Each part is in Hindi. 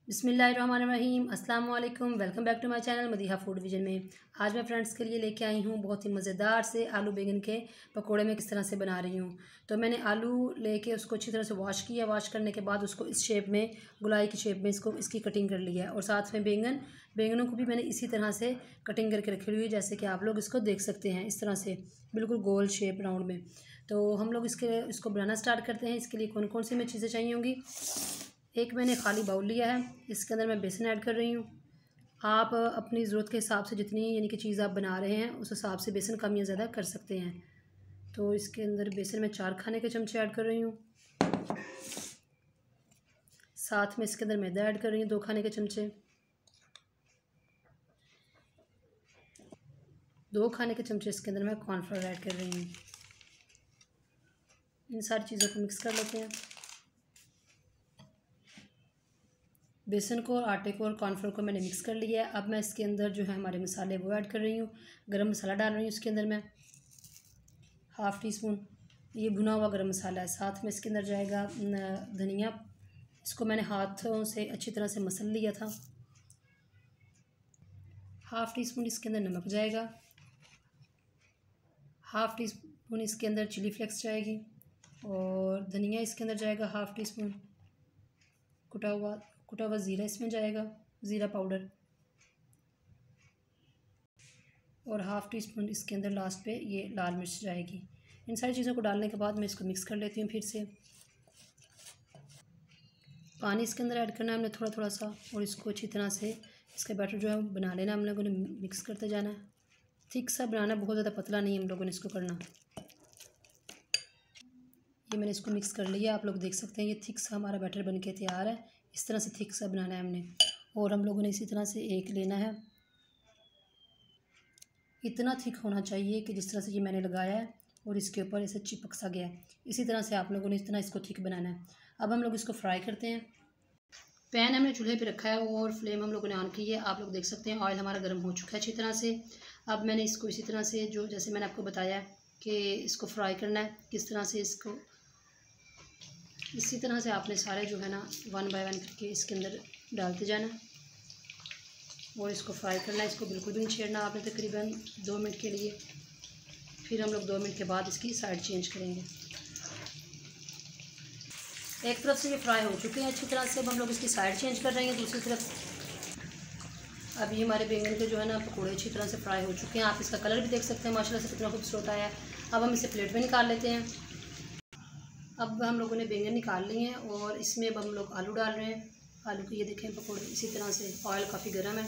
बिस्मिल्लाहिर्रहमानिर्रहीम अस्सलाम वालेकुम। Welcome back to my channel Madiha food vision में। आज मैं फ्रेंड्स के लिए लेके आई हूँ बहुत ही मज़ेदार से आलू बैंगन के पकोड़े में किस तरह से बना रही हूँ। तो मैंने आलू लेके उसको अच्छी तरह से वॉश किया। वॉश करने के बाद उसको इस शेप में, गुलाई की शेप में इसकी कटिंग कर लिया है। और साथ में बैंगनों को भी मैंने इसी तरह से कटिंग करके रखी हुई है, जैसे कि आप लोग इसको देख सकते हैं, इस तरह से बिल्कुल गोल शेप राउंड में। तो हम लोग इसको बनाना स्टार्ट करते हैं। इसके लिए कौन कौन सी मैं चीज़ें चाहिए होंगी। एक मैंने खाली बाउल लिया है, इसके अंदर मैं बेसन ऐड कर रही हूँ। आप अपनी ज़रूरत के हिसाब से जितनी यानी कि चीज़ आप बना रहे हैं उस हिसाब से बेसन कम या ज़्यादा कर सकते हैं। तो इसके अंदर बेसन में 4 खाने के चमचे ऐड कर रही हूँ। साथ में इसके अंदर मैदा ऐड कर रही हूँ 2 खाने के चमचे। 2 खाने के चमचे इसके अंदर मैं कॉर्नफ्लोर ऐड कर रही हूँ। इन सारी चीज़ों को मिक्स कर लेते हैं। बेसन को, आटे को और कॉर्नफ्लोर को मैंने मिक्स कर लिया है। अब मैं इसके अंदर जो है हमारे मसाले वो ऐड कर रही हूँ। गरम मसाला डाल रही हूँ इसके अंदर मैं 1/2 टीस्पून, ये भुना हुआ गरम मसाला है। साथ में इसके अंदर जाएगा धनिया, इसको मैंने हाथों से अच्छी तरह से मसल लिया था। 1/2 टीस्पून इसके अंदर नमक जाएगा। 1/2 टीस्पून इसके अंदर चिली फ्लेक्स जाएगी। और धनिया इसके अंदर जाएगा 1/2 टीस्पून। कुटा हुआ ज़ीरा इसमें जाएगा, ज़ीरा पाउडर। और 1/2 टीस्पून इसके अंदर लास्ट पे ये लाल मिर्च जाएगी। इन सारी चीज़ों को डालने के बाद मैं इसको मिक्स कर लेती हूँ फिर से। पानी इसके अंदर ऐड करना है हमने थोड़ा थोड़ा सा, और इसको अच्छी तरह से इसका बैटर जो है बना लेना। हम लोगों ने मिक्स करते जाना है। थिक सा बनाना, बहुत ज़्यादा पतला नहीं हम लोगों ने इसको करना। ये मैंने इसको मिक्स कर लिया, आप लोग देख सकते हैं ये थिक सा हमारा बैटर बन के तैयार है। इस तरह से थिक सा बनाना है हमने। और हम लोगों ने इसी तरह से एक लेना है। इतना थिक होना चाहिए कि जिस तरह से ये मैंने लगाया है और इसके ऊपर ऐसे चिपक सा गया है, इसी तरह से आप लोगों ने इतना इसको थिक बनाना है। अब हम लोग इसको फ्राई करते हैं। पैन हमने चूल्हे पे रखा है और फ्लेम हम लोगों ने ऑन की है। आप लोग देख सकते हैं ऑयल हमारा गर्म हो चुका है अच्छी तरह से। अब मैंने इसको इसी तरह से, जो जैसे मैंने आपको बताया कि इसको फ्राई करना है किस तरह से, इसको इसी तरह से आपने सारे जो है ना 1 बाय 1 करके इसके अंदर डालते जाना और इसको फ्राई करना है। इसको बिल्कुल भी नहीं छेड़ना आपने, तकरीबन 2 मिनट के लिए। फिर हम लोग 2 मिनट के बाद इसकी साइड चेंज करेंगे। एक तरफ से ये फ्राई हो चुके हैं अच्छी तरह से। अब हम लोग इसकी साइड चेंज कर रहे हैं दूसरी तरफ। अभी हमारे बैंगन के जो है ना पकौड़े अच्छी तरह से फ्राई हो चुके हैं। आप इसका कलर भी देख सकते हैं माशाल्लाह से कितना खूबसूरत आया है। अब हम इसे प्लेट में निकाल लेते हैं। अब हम लोगों ने बैंगन निकाल लिए हैं और इसमें अब हम लोग आलू डाल रहे हैं। आलू के ये देखें पकौड़े इसी तरह से, ऑयल काफ़ी गर्म है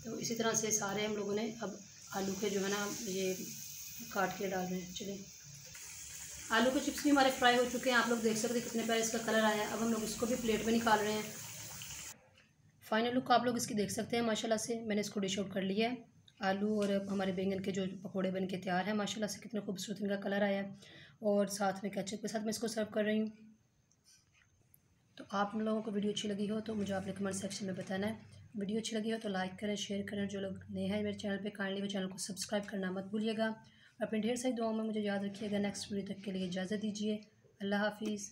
तो इसी तरह से सारे हम लोगों ने अब आलू के जो है ना ये काट के डाल रहे हैं। चलिए, आलू के चिप्स भी हमारे फ्राई हो चुके हैं। आप लोग देख सकते हैं कितने प्यारे इसका कलर आया है। अब हम लोग इसको भी प्लेट में निकाल रहे हैं। फाइनल लुक आप लोग इसकी देख सकते हैं माशाल्लाह से। मैंने इसको डिश आउट कर लिया है। आलू और हमारे बैंगन के जो पकोड़े बन के तैयार हैं माशाल्लाह से, कितना खूबसूरत इनका कलर आया है। और साथ में केचप के साथ मैं इसको सर्व कर रही हूँ। तो आप लोगों को वीडियो अच्छी लगी हो तो मुझे आपने कमेंट सेक्शन में बताना है। वीडियो अच्छी लगी हो तो लाइक करें, शेयर करें। जो लोग नए हैं मेरे चैनल पे, काइंडली मेरे चैनल को सब्सक्राइब करना मत भूलिएगा। अपनी ढेर सारी दुआओं में मुझे याद रखिएगा। नेक्स्ट वीडियो तक के लिए इजाज़त दीजिए। अल्लाह हाफिज़।